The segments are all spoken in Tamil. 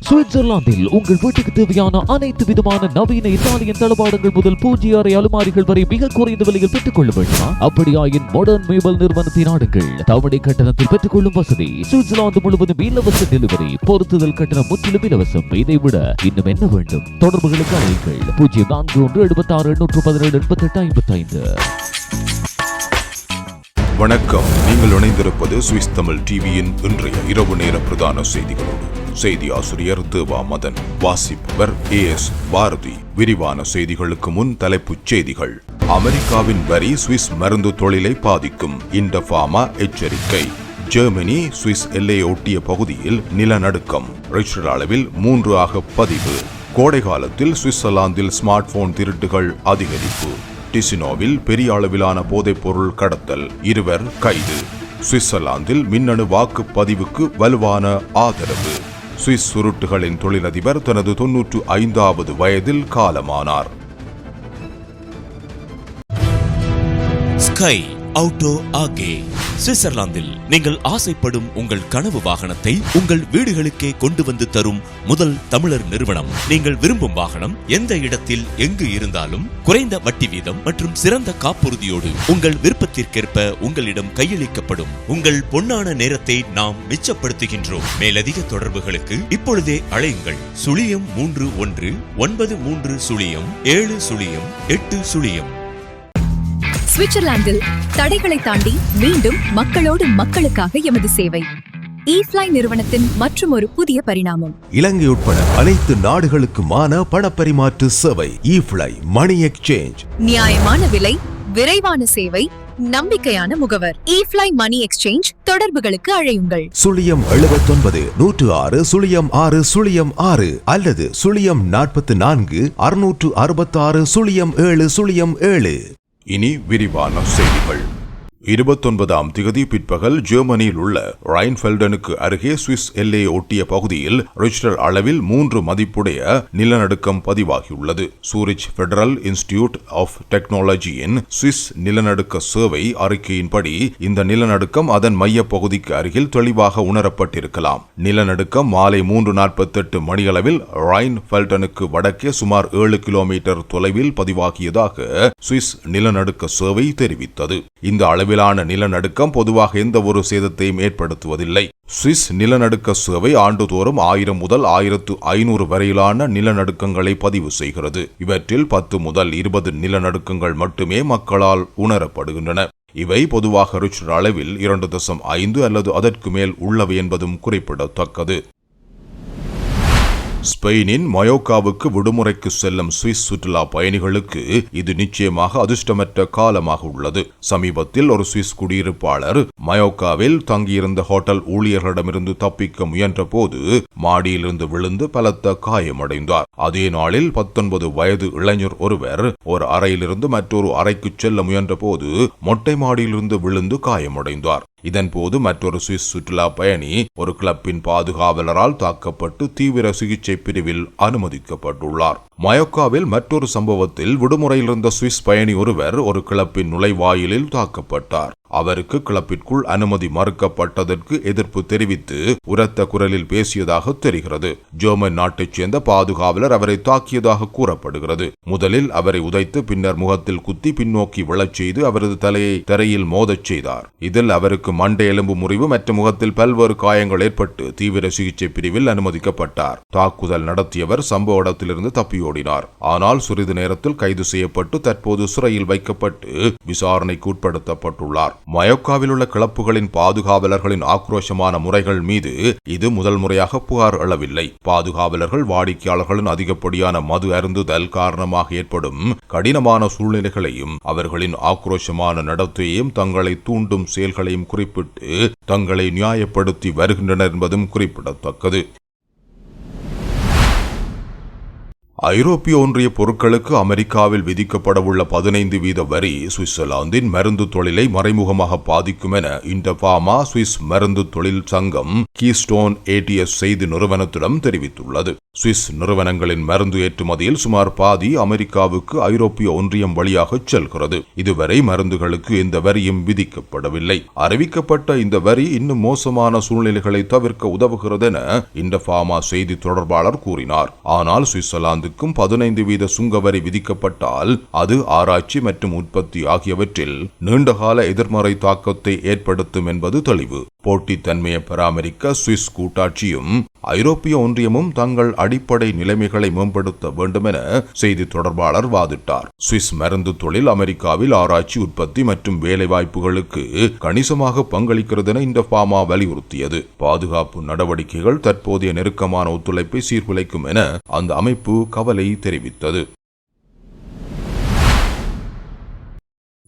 சுவிட்சர்லாந்தில் உங்கள் வீட்டுக்கு தேவையான அனைத்து விதமான நவீன இத்தாலியன் தளபாடங்கள் முதல் பூஜ்ய அறை அலுமாரிகள் வரை மிக குறைந்த விலையில் பெற்றுக் கொள்ள வேண்டுமா? அப்படியாயின் மாடர்ன் மேபல் நிறுவனத்தை நாடுங்கள். தவணை கட்டணத்தில் பெற்றுக் கொள்ளும் வசதி, சுவிட்சர்லாந்து முழுவதும் இலவச டெலிவரி, பொருத்துதல் கட்டணம் முற்றிலும் இலவசம். இதை விட இன்னும் என்ன வேண்டும்? தொடர்புகளுக்கு அழையுங்கள் 0417788855. வணக்கம். நீங்கள் இணைந்திருப்பது சுவிஸ் தமிழ் டிவியின் இன்றைய இரவு நேர பிரதான செய்திகளோடு. செய்தி ஆசிரியர் தேவா மதன், வாசிப்பவர் AS பாரதி. விரிவான செய்திகளுக்கு முன் தலைப்புச் செய்திகள். அமெரிக்காவின் வரி சுவிஸ் மருந்து தொழிலை பாதிக்கும், இண்டஃபார்மா எச்சரிக்கை. ஜெர்மனி சுவிஸ் எல்லையை ஒட்டிய பகுதியில் நிலநடுக்கம், ரிக்டர் அளவில் 3 ஆக பதிவு. கோடை காலத்தில் சுவிட்சர்லாந்தில் ஸ்மார்ட் போன் திருட்டுகள் அதிகரிப்பு. டிசினோவில் பெரிய அளவிலான போதைப் பொருள் கடத்தல், 2 கைது. சுவிட்சர்லாந்தில் மின்னணு வாக்குப்பதிவுக்கு வலுவான ஆதரவு. சுவிஸ் சுருட்டுகளின் தொழிலதிபர் தனது 95வது வயதில் காலமானார். ஸ்கை ஆட்டோ ஆகே சுவிட்சர்லாந்தில் நீங்கள் ஆசைப்படும் உங்கள் கனவு வாகனத்தை உங்கள் வீடுகளுக்கே கொண்டு வந்து தரும் முதல் தமிழர் நிறுவனம். நீங்கள் விரும்பும் வாகனம் எந்த இடத்தில் எங்கு இருந்தாலும் குறைந்த வட்டி வீதம் மற்றும் சிறந்த காப்புறுதியோடு உங்கள் விருப்பத்திற்கேற்ப உங்களிடம் கையளிக்கப்படும். உங்கள் பொன்னான நேரத்தை நாம் மிச்சப்படுத்துகின்றோம். மேலதிக தொடர்புகளுக்கு இப்பொழுதே அழையுங்கள் 01 93 0 7 சுவிட்சர்லாந்தில் தடைகளை தாண்டி மீண்டும் மக்களோடு மக்களுக்காக எமது சேவை. E-Fly நிறுவனத்தின் மற்றும் ஒரு புதிய பரிணாமம். இலங்கை உட்பட அனைத்து நாடுகளுக்குமான பணப்பரிமாற்று சேவை E-Fly மணி எக்ஸ்சேஞ்ச். நியாயமான விலை, விரைவான சேவை, நம்பிக்கையான முகவர். E-Fly மணி எக்ஸ்சேஞ்ச். தொடர்புகளுக்கு அழையுங்கள் 079 106 06 06 அல்லது 044 666 0707. இனி விரிவான செய்திகள். 29ஆம் திகதி பிற்பகல் ஜெர்மனியில் உள்ள ரைன்ஃபெல்டனுக்கு அருகே சுவிஸ் எல்லையை ஒட்டிய பகுதியில் ரிக்டர் அளவில் 3 மதிப்புடைய நிலநடுக்கம் பதிவாகியுள்ளது. சூரிச் பெடரல் இன்ஸ்டிடியூட் ஆஃப் டெக்னாலஜியின் சுவிஸ் நிலநடுக்க சேவை அறிக்கையின்படி இந்த நிலநடுக்கம் அதன் மைய பகுதிக்கு அருகில் தெளிவாக உணரப்பட்டிருக்கலாம். நிலநடுக்கம் மாலை 3:48 மணியளவில் ரைன்ஃபெல்டனுக்கு வடக்கே சுமார் 7 கிலோமீட்டர் தொலைவில் பதிவாகியதாக சுவிஸ் நிலநடுக்க சேவை தெரிவித்தது. இந்த அளவிலான நிலநடுக்கம் பொதுவாக எந்த ஒரு சேதத்தையும் ஏற்படுத்துவதில்லை. சுவிஸ் நிலநடுக்க சேவை ஆண்டுதோறும் 1000 முதல் 1500 வரையிலான நிலநடுக்கங்களை பதிவு செய்கிறது. இவற்றில் 10 முதல் 20 நிலநடுக்கங்கள் மட்டுமே மக்களால் உணரப்படுகின்றன. இவை பொதுவாக ரிக்டர் அளவில் 2.5 அல்லது அதற்கு மேல் உள்ளவை என்பதும் குறிப்பிடத்தக்கது. ஸ்பெயினின் மயோக்காவுக்கு விடுமுறைக்கு செல்லும் சுவிஸ் சுற்றுலா பயணிகளுக்கு இது நிச்சயமாக அதிர்ஷ்டமற்ற காலமாக உள்ளது. சமீபத்தில் ஒரு சுவிஸ் குடியிருப்பாளர் மயோக்காவில் தங்கியிருந்த ஹோட்டல் ஊழியர்களிடமிருந்து தப்பிக்க முயன்ற போது மாடியிலிருந்து விழுந்து பலத்த காயமடைந்தார். அதே நாளில் 19 வயது இளைஞர் ஒருவர் ஒரு அறையிலிருந்து மற்றொரு அறைக்கு செல்ல முயன்ற போது மொட்டை மாடியிலிருந்து விழுந்து காயமடைந்தார். இதன்போது மற்றொரு சுவிஸ் சுற்றுலா பயணி ஒரு கிளப்பின் பாதுகாவலரால் தாக்கப்பட்டு தீவிர சிகிச்சை பிரிவில் அனுமதிக்கப்பட்டுள்ளார். மயோக்காவில் மற்றொரு சம்பவத்தில் விடுமுறையில் இருந்த சுவிஸ் பயணி ஒருவர் ஒரு கிளப்பின் நுழைவாயிலில் தாக்கப்பட்டார். அவருக்கு கிளப்பிற்குள் அனுமதி மறுக்கப்பட்டதற்கு எதிர்ப்பு தெரிவித்து உரத்த குரலில் பேசியதாக தெரிகிறது. ஜெர்மன் நாட்டைச் சேர்ந்த பாதுகாவலர் அவரை தாக்கியதாக கூறப்படுகிறது. முதலில் அவரை உதைத்து பின்னர் முகத்தில் குத்தி பின்னோக்கி விழச் செய்து அவரது தலையை தரையில் மோதச் செய்தார். இதில் அவருக்கு மண்டை எலும்பு முறிவு மற்றும் முகத்தில் பல்வேறு காயங்கள் ஏற்பட்டு தீவிர சிகிச்சை பிரிவில் அனுமதிக்கப்பட்டார். தாக்குதல் நடத்தியவர் சம்பவ இடத்திலிருந்து தப்பியோடினார். ஆனால் சிறிது நேரத்தில் கைது செய்யப்பட்டு தற்போது சிறையில் வைக்கப்பட்டு விசாரணைக்கு உட்படுத்தப்பட்டுள்ளார். மயோக்காவில் உள்ள கிளப்புகளின் பாதுகாவலர்களின் ஆக்ரோஷமான முறைகள் மீது இது முதல் முறையாக புகார் எழவில்லை. பாதுகாவலர்கள் வாடிக்கையாளர்களின் அதிகப்படியான மது அருந்துதல் காரணமாக ஏற்படும் கடினமான சூழ்நிலைகளையும் அவர்களின் ஆக்ரோஷமான நடத்தையையும் தங்களை தூண்டும் செயல்களையும் குறிப்பிட்டு தங்களை நியாயப்படுத்தி வருகின்றனர் என்பதும் குறிப்பிடத்தக்கது. ஐரோப்பிய ஒன்றிய பொருட்களுக்கு அமெரிக்காவில் விதிக்கப்படவுள்ள 15% வரி சுவிட்சர்லாந்தின் மருந்து தொழிலை மறைமுகமாக பாதிக்கும் என இண்டஃபார்மா சுவிஸ் மருந்து தொழில் சங்கம் கீஸ்டோன் ATS செய்தி நிறுவனத்திடம் தெரிவித்துள்ளது. சுவிஸ் நிறுவனங்களின் மருந்து ஏற்றுமதியில் சுமார் பாதி அமெரிக்காவுக்கு ஐரோப்பிய ஒன்றியம் வழியாக செல்கிறது. இதுவரை மருந்துகளுக்கு எந்த வரியும் விதிக்கப்படவில்லை. அறிவிக்கப்பட்ட இந்த வரி இன்னும் மோசமான சூழ்நிலைகளை தவிர்க்க உதவுகிறது என இந்த ஃபார்மா செய்தி தொடர்பாளர் கூறினார். ஆனால் சுவிட்சர்லாந்துக்கும் 15% சுங்க வரி விதிக்கப்பட்டால் அது ஆராய்ச்சி மற்றும் உற்பத்தி ஆகியவற்றில் நீண்டகால எதிர்மறை தாக்கத்தை ஏற்படுத்தும் என்பது தெளிவு. போட்டித்தன்மையை பராமரிக்க சுவிஸ் கூட்டாட்சியும் ஐரோப்பிய ஒன்றியமும் தங்கள் அடிப்படை நிலைமைகளை மேம்படுத்த வேண்டும் என செய்தி தொடர்பாளர் வாதிட்டார். சுவிஸ் மருந்து தொழில் அமெரிக்காவில் ஆராய்ச்சி, உற்பத்தி மற்றும் வேலைவாய்ப்புகளுக்கு கணிசமாக பங்களிக்கிறது என இந்த ஃபார்மா வலியுறுத்தியது. பாதுகாப்பு நடவடிக்கைகள் தற்போதைய நெருக்கமான ஒத்துழைப்பை சீர்குலைக்கும் என அந்த அமைப்பு கவலை தெரிவித்தது.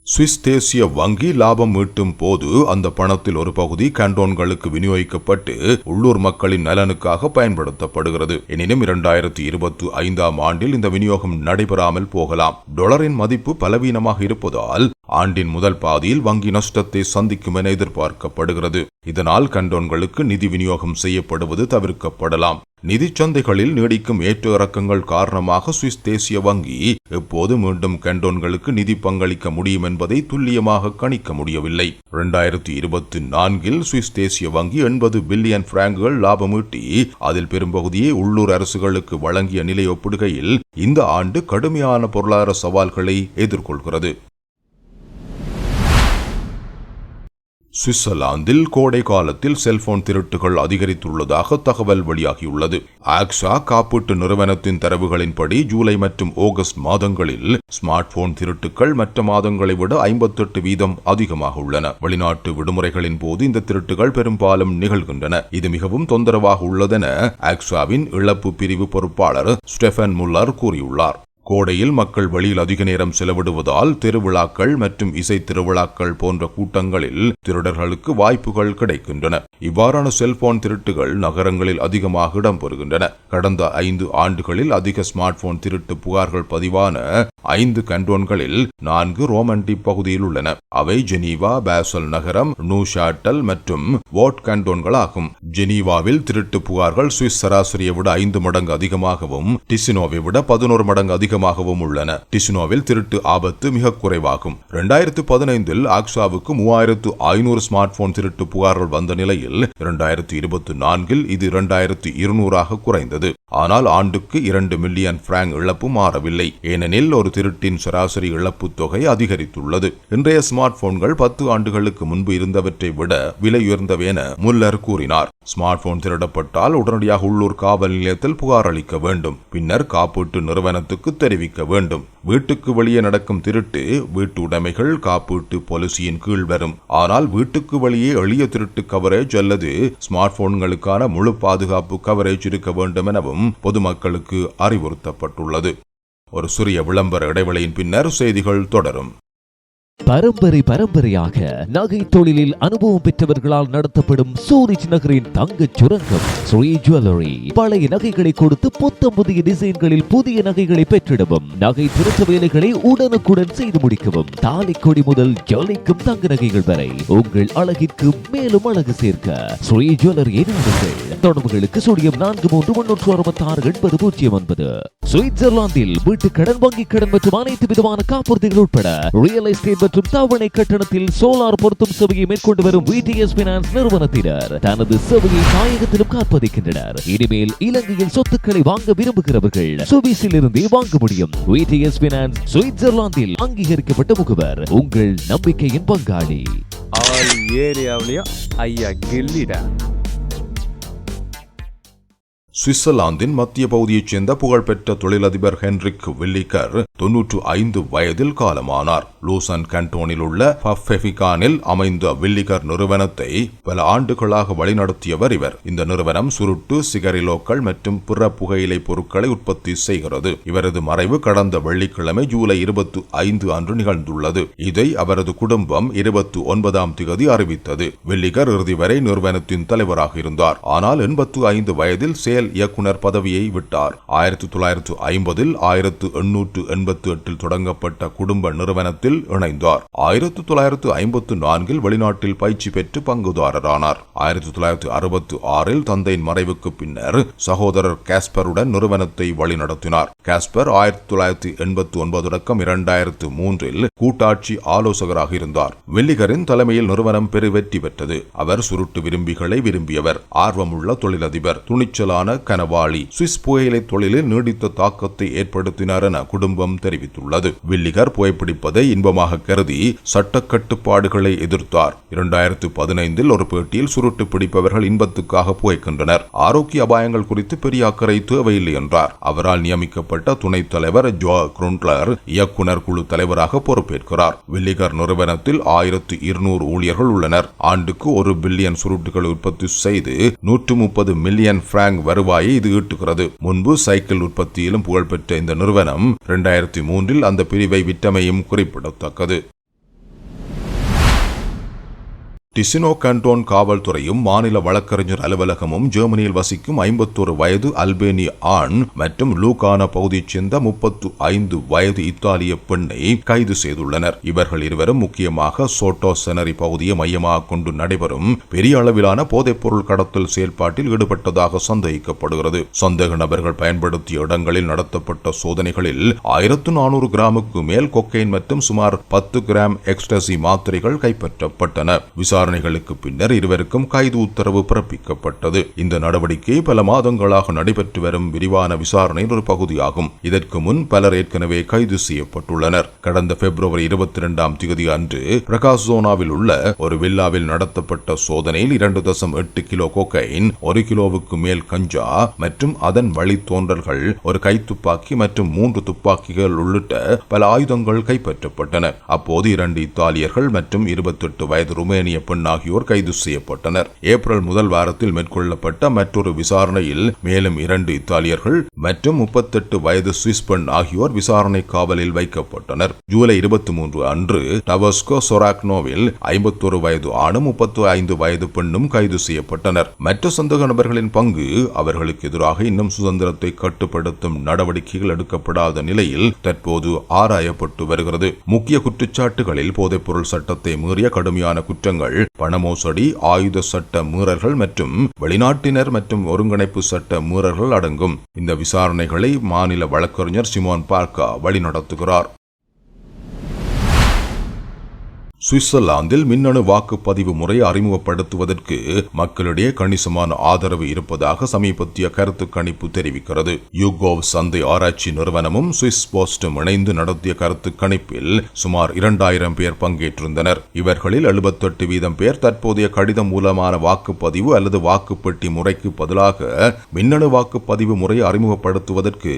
சுவிஸ் தேசிய வங்கி லாபம் ஈட்டும் போது அந்த பணத்தில் ஒரு பகுதி கண்டோன்களுக்கு விநியோகிக்கப்பட்டு உள்ளூர் மக்களின் நலனுக்காக பயன்படுத்தப்படுகிறது. எனினும் 2025ஆம் ஆண்டில் இந்த விநியோகம் நடைபெறாமல் போகலாம். டாலரின் மதிப்பு பலவீனமாக இருப்பதால் ஆண்டின் முதல் பாதியில் வங்கி நஷ்டத்தை சந்திக்கும் என எதிர்பார்க்கப்படுகிறது. இதனால் கண்டோன்களுக்கு நிதி விநியோகம் செய்யப்படுவது தவிர்க்கப்படலாம். நிதி சந்தைகளில் நீடிக்கும் ஏற்ற இறக்கங்கள் காரணமாக சுவிஸ் தேசிய வங்கி எப்போது மீண்டும் கண்டோன்களுக்கு நிதி பங்களிக்க முடியும் என்பதை துல்லியமாக கணிக்க முடியவில்லை. 2024இல் சுவிஸ் தேசிய வங்கி 80 பில்லியன் பிராங்குகள் லாபம் ஈட்டி அதில் பெரும்பகுதியை உள்ளூர் அரசுகளுக்கு வழங்கிய நிலை ஒப்பிடுகையில் இந்த ஆண்டு கடுமையான பொருளாதார சவால்களை எதிர்கொள்கிறது. சுவிட்சர்லாந்தில் கோடை காலத்தில் செல்போன் திருட்டுகள் அதிகரித்துள்ளதாக தகவல் வெளியாகியுள்ளது. ஆக்ஸா காப்பீட்டு நிறுவனத்தின் தரவுகளின்படி ஜூலை மற்றும் ஆகஸ்ட் மாதங்களில் ஸ்மார்ட் போன் திருட்டுகள் மற்ற மாதங்களை விட 58% அதிகமாக உள்ளன. வெளிநாட்டு விடுமுறைகளின் போது இந்த திருட்டுகள் பெரும்பாலும் நிகழ்கின்றன. இது மிகவும் தொந்தரவாக உள்ளதென ஆக்ஸாவின் இழப்பு பிரிவு பொறுப்பாளர் ஸ்டெஃபன் முல்லர் கூறியுள்ளார். கோடையில் மக்கள் வெளியில் அதிக நேரம் செலவிடுவதால் திருவிழாக்கள் மற்றும் இசை திருவிழாக்கள் போன்ற கூட்டங்களில் திருடர்களுக்கு வாய்ப்புகள் கிடைக்கின்றன. இவ்வாறான செல்போன் திருட்டுகள் நகரங்களில் அதிகமாக இடம்பெறுகின்றன. கடந்த 5 ஆண்டுகளில் அதிக ஸ்மார்ட் போன் திருட்டு புகார்கள் பதிவான 5 கண்டோன்களில் 4 ரோமண்டி பகுதியில் உள்ளன. அவை ஜெனீவா, பாசல் நகரம், நூஷாட்டல் மற்றும் வாட் கண்டோன்கள் ஆகும். ஜெனீவாவில் திருட்டு புகார்கள் சுவிஸ் சராசரியை விட 5 மடங்கு அதிகமாகவும் டிசினோவை விட 11 மடங்கு அதிகமாகவும் உள்ளன. டிசினோவில் திருட்டு ஆபத்து மிக குறைவாகும். 2015இல் ஆக்ஸாவுக்கு 3500 ஸ்மார்ட் போன் திருட்டு புகார்கள் வந்த நிலையில் 2024இல் இது 2200ஆக குறைந்தது. ஆனால் ஆண்டுக்கு 2 மில்லியன் பிராங்க் இழப்பு மாறவில்லை. ஏனெனில் ஒரு திருட்டின் சராசரி இழப்பு தொகை அதிகரித்துள்ளது. இன்றைய ஸ்மார்ட் போன்கள் 10 ஆண்டுகளுக்கு முன்பு இருந்தவற்றை விட விலை உயர்ந்தவை என முல்லர் கூறினார். ஸ்மார்ட் போன் திருடப்பட்டால் உடனடியாக உள்ளூர் காவல் நிலையத்தில் புகார் அளிக்க வேண்டும். பின்னர் காப்பீட்டு நிறுவனத்துக்கு தெரிவிக்க வேண்டும். வீட்டுக்கு வெளியே நடக்கும் திருட்டு வீட்டு உடைமைகள் காப்பீட்டு பாலிசியின் கீழ் வரும். ஆனால் வீட்டுக்கு வெளியே எளிய திருட்டு கவரேஜ் அல்லது ஸ்மார்ட் போன்களுக்கான முழு பாதுகாப்பு கவரேஜ் இருக்க வேண்டும் எனவும் பொதுமக்களுக்கு அறிவுறுத்தப்பட்டுள்ளது. ஒரு சிறிய விளம்பர இடைவெளியின் பின்னர் செய்திகள் தொடரும். பரம்பரையாக நகை தொழிலில் அனுபவம் பெற்றவர்களால் நடத்தப்படும் சூரிச் நகரின் தங்கச் சுரங்கம் ஸ்ரீ ஜுவல்லரி. பழைய நகைகளை கொடுத்து புத்தம் புதிய டிசைன்களில் புதிய நகைகளை பெற்றிடவும், நகை திருத்த வேலைகளை உடனுக்குடன் செய்து முடிக்கவும், தாலிக்கொடி முதல் ஜொலிக்கும் தங்க நகைகள் வரை உங்கள் அழகிற்கு மேலும் அழகு சேர்க்க ஸ்ரீ ஜுவல்லரியை நாடுங்கள். தொடர்புகளுக்கு 0393668009. சுவிட்சர்லாந்தில் வீட்டு கடன், வங்கி கடன் மற்றும் அனைத்து விதமான காப்புறுதிகள் உட்பட ரியல் எஸ்டேட் மற்றும் தவணை கட்டணத்தில் சோலார் பொருத்தும் சேவையை மேற்கொண்டு வரும் VTS Finance நிறுவனத்தினர் தனது சேவையை தாயகத்திலும் காப்பதிக்கின்றனர். இனிமேல் இலங்கையில் சொத்துக்களை வாங்க விரும்புகிறவர்கள் சுவிஸில் இருந்தே வாங்க முடியும். VTS Finance சுவிட்சர்லாந்தில் அங்கீகரிக்கப்பட்ட முகவர், உங்கள் நம்பிக்கையின் பங்காளி. ஆல் ஏரியாவிலையும் ஐயா கில்லிடா. சுவிட்சர்லாந்தின் மத்திய பகுதியைச் சேர்ந்த புகழ்பெற்ற தொழிலதிபர் ஹென்ரிக் வில்லிகர் 95 வயதில் காலமானார். லூசன் கண்டோனில் உள்ள பஃபெஃபிகானில் அமைந்த வில்லிகர் நிறுவனத்தை பல ஆண்டுகளாக வழிநடத்தியவர் இவர். இந்த நிறுவனம் சுருட்டு, சிகரிலோக்கள் மற்றும் பிற புகையிலை பொருட்களை உற்பத்தி செய்கிறது. இவரது மறைவு கடந்த வெள்ளிக்கிழமை ஜூலை 25 அன்று நிகழ்ந்துள்ளது. இதை அவரது குடும்பம் 29ஆம் தேதி அறிவித்தது. வில்லிகர் இறுதி வரை நிறுவனத்தின் தலைவராக இருந்தார். ஆனால் 85 வயதில் செயல் செயல் இயக்குனர் பதவியை விட்டார். 1950 1888 தொடங்கப்பட்ட குடும்ப நிறுவனத்தில் இணைந்தார். 1954 வெளிநாட்டில் பயிற்சி பெற்று பங்குதாரரானார். 1966 தந்தையின் மறைவுக்கு பின்னர் சகோதரர் காஸ்பருடன் நிறுவனத்தை வழிநடத்தினார். காஸ்பர் 1989 தொடக்கம் 2003 கூட்டாட்சி ஆலோசகராக இருந்தார். வில்லிகரின் தலைமையில் நிறுவனம் பெருவெற்றி பெற்றது. அவர் சுருட்டு விரும்பிகளை விரும்பியவர், ஆர்வமுள்ள தொழிலதிபர், துணிச்சலான கனவாளி, சுவிஸ் புகையிலை தொழிலில் நீடித்த தாக்கத்தை ஏற்படுத்தினார் என குடும்பம் தெரிவித்துள்ளது. வில்லிகர் புகைப்பிடிப்பதை இன்பமாக கருதி சட்ட கட்டுப்பாடுகளை எதிர்த்தார். 2015 ஒரு பேட்டியில் சுருட்டு பிடிப்பவர்கள் இன்பத்துக்காக புகைக்கின்றனர், ஆரோக்கிய அபாயங்கள் குறித்து பெரிய அக்கறை தேவையில்லை என்றார். அவரால் நியமிக்கப்பட்ட துணைத் தலைவர் ஜோ குருண்ட்லர் இயக்குனர் குழு தலைவராக பொறுப்பேற்கிறார். வில்லிகர் நிறுவனத்தில் 1200 ஊழியர்கள் உள்ளனர். ஆண்டுக்கு 1 பில்லியன் சுருட்டுகள் உற்பத்தி செய்து 130 மில்லியன் பிராங்க் வருவாயை இது ஈட்டுகிறது. முன்பு சைக்கிள் உற்பத்தியிலும் புகழ்பெற்ற இந்த நிறுவனம் 2003 அந்த பிரிவை விற்றமையும் குறிப்பிடத்தக்கது. டிசினோ கண்டோன் காவல்துறையும் மாநில வழக்கறிஞர் அலுவலகமும் ஜெர்மனியில் வசிக்கும் 51 வயது அல்பேனிய ஆண் மற்றும் லூகானா பகுதியைச் சேர்ந்த 35 வயது இத்தாலிய பெண்ணை கைது செய்துள்ளனர். இவர்கள் இருவரும் முக்கியமாக சோட்டோ செனரி பகுதியை மையமாக கொண்டு நடைபெறும் பெரிய அளவிலான போதைப்பொருள் கடத்தல் செயல்பாட்டில் ஈடுபட்டதாக சந்தேகிக்கப்படுகிறது. சந்தேக நபர்கள் பயன்படுத்திய இடங்களில் நடத்தப்பட்ட சோதனைகளில் 1400 கிராமுக்கு மேல் கொக்கைன் மற்றும் சுமார் 10 கிராம் எக்ஸ்டசி மாத்திரைகள் கைப்பற்றப்பட்டன. விசாரணைகளுக்கு பின்னர் இருவருக்கும் கைது உத்தரவு பிறப்பிக்கப்பட்டது. இந்த நடவடிக்கை பல மாதங்களாக நடைபெற்று வரும் விரிவான விசாரணையின் ஒரு பகுதியாகும். இதற்கு முன் பலர் ஏற்கனவே கைது செய்யப்பட்டுள்ளனர். கடந்த பிப்ரவரி 22 அன்று பிரகாசோனாவில் உள்ள ஒரு வில்லாவில் நடத்தப்பட்ட சோதனையில் 2.8 கிலோ கொக்கைன், 1 கிலோவுக்கு மேல் கஞ்சா மற்றும் அதன் வழித்தோன்றல்கள், ஒரு கைத்துப்பாக்கி மற்றும் 3 துப்பாக்கிகள் உள்ளிட்ட பல ஆயுதங்கள் கைப்பற்றப்பட்டன. அப்போது 2 இத்தாலியர்கள் மற்றும் 28 வயது ருமேனிய பெண் ஆகியோர் கைது செய்யப்பட்டனர். ஏப்ரல் முதல் வாரத்தில் மேற்கொள்ளப்பட்ட மற்றொரு விசாரணையில் மேலும் 2 இத்தாலியர்கள் மற்றும் 38 வயது சுவிஸ் பெண் ஆகியோர் விசாரணை காவலில் வைக்கப்பட்டனர். ஜூலை 23 அன்று டவஸ்கோ சொராக்னோவில் 51 வயது ஆணும் 35 வயது பெண்ணும் கைது செய்யப்பட்டனர். மற்ற சந்தேக நபர்களின் பங்கு அவர்களுக்கு எதிராக இன்னும் சுதந்திரத்தை கட்டுப்படுத்தும் நடவடிக்கைகள் எடுக்கப்படாத நிலையில் தற்போது ஆராயப்பட்டு வருகிறது. முக்கிய குற்றச்சாட்டுகளில் போதைப்பொருள் சட்டத்தை மீறிய கடுமையான குற்றங்கள், பணமோசடி, ஆயுத சட்ட மீறல்கள் மற்றும் வெளிநாட்டினர் மற்றும் ஒருங்கிணைப்பு சட்ட மீறல்கள் அடங்கும். இந்த விசாரணைகளை மாநில வழக்கறிஞர் சிமோன் பார்க்கா வழிநடத்துகிறார். சுவிட்சர்லாந்தில் மின்னணு வாக்குப்பதிவு முறையை அறிமுகப்படுத்துவதற்கு மக்களிடையே கணிசமான ஆதரவு இருப்பதாக சமீபத்திய கருத்து கணிப்பு தெரிவிக்கிறது. யூகோவ் சந்தை ஆராய்ச்சி நிறுவனமும் சுவிஸ் போஸ்டும் இணைந்து நடத்திய கருத்து கணிப்பில் சுமார் 2000 பேர் பங்கேற்றிருந்தனர். இவர்களில் 78% பேர் தற்போதைய கடிதம் மூலமான வாக்குப்பதிவு அல்லது வாக்குப்பெட்டி முறைக்கு பதிலாக மின்னணு வாக்குப்பதிவு முறையை அறிமுகப்படுத்துவதற்கு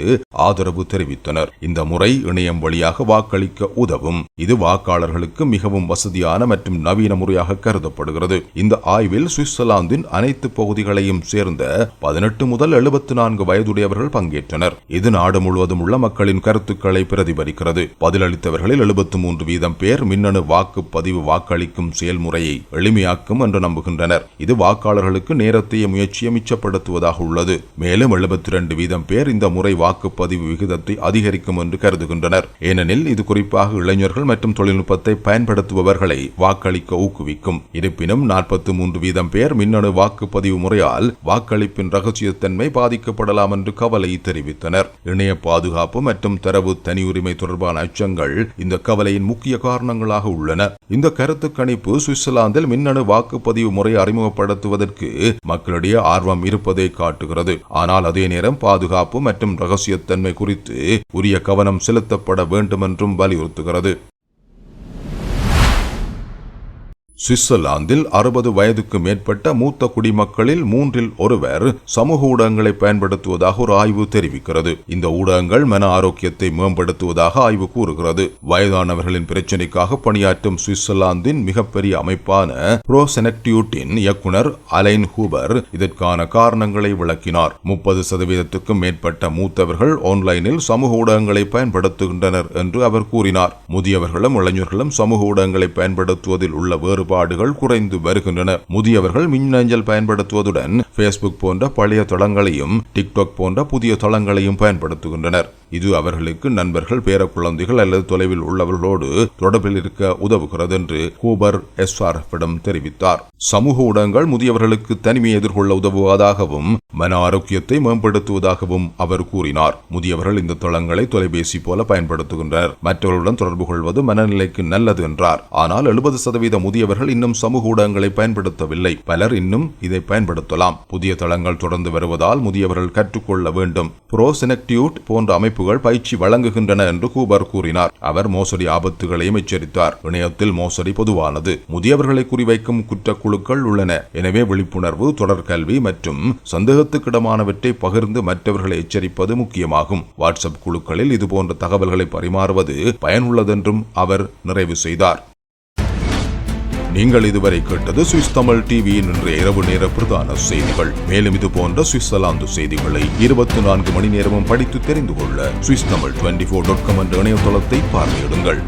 ஆதரவு தெரிவித்தனர். இந்த முறை இணையம் வழியாக வாக்களிக்க உதவும். இது வாக்காளர்களுக்கு மிகவும் வசதியான மற்றும் நவீன முறையாக கருதப்படுகிறது. இந்த ஆய்வில் சுவிட்சர்லாந்தின் அனைத்து பகுதிகளையும் சேர்ந்த 18 முதல் 74 வயதுடையவர்கள் பங்கேற்றனர். இது நாடு முழுவதும் உள்ள மக்களின் கருத்துக்களை பிரதிபலிக்கிறது. பதிலளித்தவர்களில் 73% பேர் மின்னணு வாக்குப்பதிவு வாக்களிக்கும் செயல்முறையை எளிமையாக்கும் என்று நம்புகின்றனர். இது வாக்காளர்களுக்கு நேரத்தையும் முயற்சியை மிச்சப்படுத்துவதாக உள்ளது. மேலும் 72% பேர் இந்த முறை வாக்குப்பதிவு விகிதத்தை அதிகரிக்கும் என்று கருதுகின்றனர். ஏனெனில் இது குறிப்பாக இளைஞர்கள் மற்றும் தொழில்நுட்பத்தை பயன்படுத்துவ வாக்களிக்க ஊக்குவிக்கும். இருப்பினும் 43% பேர் மின்னணு வாக்குப்பதிவு முறையால் வாக்களிப்பின் ரகசியத்தன்மை பாதிக்கப்படலாம் என்று கவலை தெரிவித்தனர். இணைய பாதுகாப்பு மற்றும் தரவு தனியுரிமை தொடர்பான அச்சங்கள் இந்த கவலையின் முக்கிய காரணங்களாக உள்ளன. இந்த கருத்து கணிப்பு சுவிட்சர்லாந்தில் மின்னணு வாக்குப்பதிவு முறை அறிமுகப்படுத்துவதற்கு மக்களிடையே ஆர்வம் இருப்பதை காட்டுகிறது. ஆனால் அதே நேரம் பாதுகாப்பு மற்றும் ரகசியத்தன்மை குறித்து உரிய கவனம் செலுத்தப்பட வேண்டும் என்றும் வலியுறுத்துகிறது. சுவிட்சர்லாந்தில் 60 வயதுக்கு மேற்பட்ட மூத்த குடிமக்களில் 1/3 சமூக ஊடகங்களை பயன்படுத்துவதாக ஒரு ஆய்வு தெரிவிக்கிறது. இந்த ஊடகங்கள் மன ஆரோக்கியத்தை மேம்படுத்துவதாக ஆய்வு கூறுகிறது. வயதானவர்களின் பிரச்சினைக்காக பணியாற்றும் சுவிட்சர்லாந்தின் மிகப்பெரிய அமைப்பான ப்ரோசெனக்டியூட்டின் இயக்குனர் அலைன் ஹூபர் இதற்கான காரணங்களை விளக்கினார். 30%க்கும் மேற்பட்ட மூத்தவர்கள் ஆன்லைனில் சமூக ஊடகங்களை பயன்படுத்துகின்றனர் என்று அவர் கூறினார். முதியவர்களும் இளைஞர்களும் சமூக ஊடகங்களை பயன்படுத்துவதில் உள்ள வேறுபாடு ஈடுபாடுகள் குறைந்து வருகின்றன. முதியவர்கள் மின்னஞ்சல் பயன்படுத்துவதுடன் பேஸ்புக் போன்ற பழைய தளங்களையும் டிக்டாக் போன்ற புதிய தளங்களையும் பயன்படுத்துகின்றனர். இது அவர்களுக்கு நண்பர்கள், பேரக்குழந்தைகள் அல்லது தொலைவில் உள்ளவர்களோடு தொடர்பில் இருக்க உதவுகிறது என்று கூபர் SRF-இடம் தெரிவித்தார். சமூக ஊடகங்கள் முதியவர்களுக்கு தனிமையை எதிர்கொள்ள உதவுவதாகவும் மன ஆரோக்கியத்தை மேம்படுத்துவதாகவும் அவர் கூறினார். முதியவர்கள் இந்த தளங்களை தொலைபேசி போல பயன்படுத்துகின்றனர். மற்றவர்களுடன் தொடர்பு கொள்வது மனநிலைக்கு நல்லது என்றார். ஆனால் 70% முதியவர்கள் இன்னும் சமூக ஊடகங்களை பயன்படுத்தவில்லை. பலர் இன்னும் இதை பயன்படுத்தலாம். புதிய தளங்கள் தொடர்ந்து வருவதால் முதியவர்கள் கற்றுக்கொள்ள வேண்டும். ப்ரோசெனக்டியூட் போன்ற அமைப்புகள் பயிற்சி வழங்குகின்றன என்று கூபர் கூறினார். அவர் மோசடி ஆபத்துகளையும் எச்சரித்தார். இணையத்தில் மோசடி பொதுவானது. முதியவர்களை குறிவைக்கும் குற்றக்குழுக்கள் உள்ளன. எனவே விழிப்புணர்வு, தொடர்கல்வி மற்றும் சந்தேகத்துக்கிடமானவற்றை பகிர்ந்து மற்றவர்களை எச்சரிப்பது முக்கியமாகும். வாட்ஸ்அப் குழுக்களில் இதுபோன்ற தகவல்களை பரிமாறுவது பயனுள்ளதென்றும் அவர் நிறைவு செய்தார். நீங்கள் இதுவரை கேட்டது சுவிஸ் தமிழ் டிவியின் இன்றைய இரவு நேர பிரதான செய்திகள். மேலும் இது போன்ற சுவிட்சர்லாந்து செய்திகளை 24 மணி நேரமும் படித்து தெரிந்து கொள்ள சுவிஸ் தமிழ் 24.com என்ற இணையதளத்தை பார்வையிடுங்கள்.